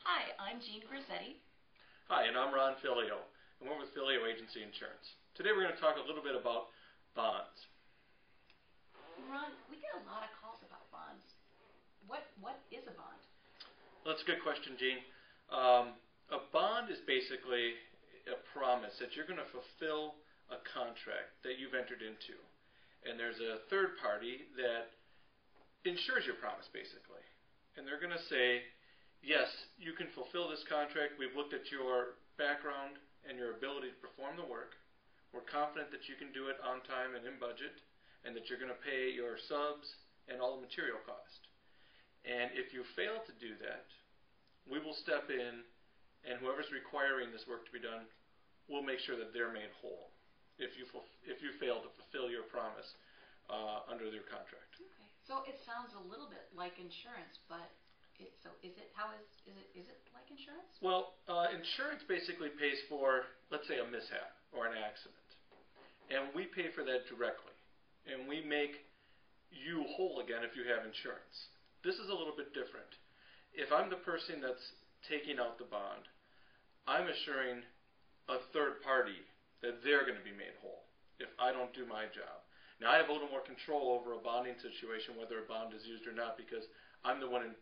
Hi, I'm Jean Grissetti. Hi, and I'm Ron Filio, and we're with Filio Agency Insurance. Today we're going to talk a little bit about bonds. Ron, we get a lot of calls about bonds. What is a bond? Well, that's a good question, Jean. A bond is basically a promise that you're going to fulfill a contract that you've entered into. And there's a third party that insures your promise, basically. And they're going to say, yes, you can fulfill this contract. We've looked at your background and your ability to perform the work. We're confident that you can do it on time and in budget, and that you're going to pay your subs and all the material cost. And if you fail to do that, we will step in, and whoever's requiring this work to be done will make sure that they're made whole if you fail to fulfill your promise under their contract. Okay. So it sounds a little bit like insurance, but is it like insurance? Well, insurance basically pays for, let's say, a mishap or an accident, and we pay for that directly, and we make you whole again if you have insurance. This is a little bit different. If I'm the person that's taking out the bond, I'm assuring a third party that they're going to be made whole if I don't do my job. Now, I have a little more control over a bonding situation, whether a bond is used or not, because I'm the one who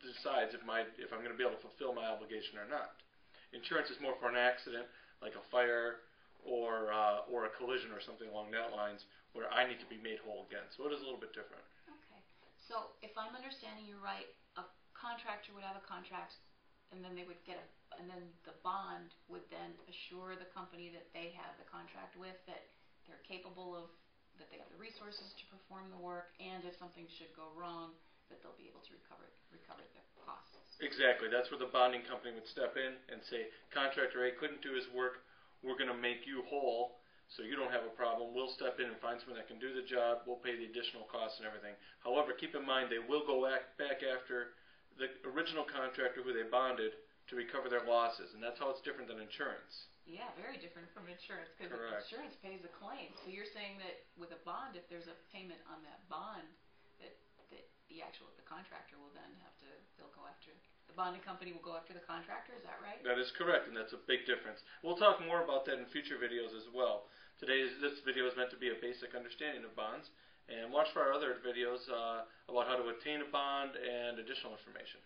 decides if I'm going to be able to fulfill my obligation or not. Insurance is more for an accident, like a fire or a collision or something along that lines, where I need to be made whole again. So it is a little bit different. Okay. So if I'm understanding you right, a contractor would have a contract, and then and then the bond would then assure the company that they have the contract with that they're capable of, that they have the resources to perform the work, and if something should go wrong, that they'll be able to recover their costs. Exactly. That's where the bonding company would step in and say, Contractor A couldn't do his work. We're going to make you whole so you don't have a problem. We'll step in and find someone that can do the job. We'll pay the additional costs and everything. However, keep in mind they will go back after the original contractor who they bonded to recover their losses, and that's how it's different than insurance. Yeah, very different from insurance, because insurance pays a claim. So you're saying that with a bond, if there's a payment on that bond, that the contractor will then the bonding company will go after the contractor, is that right? That is correct, and that's a big difference. We'll talk more about that in future videos as well. This video is meant to be a basic understanding of bonds, and watch for our other videos about how to obtain a bond and additional information.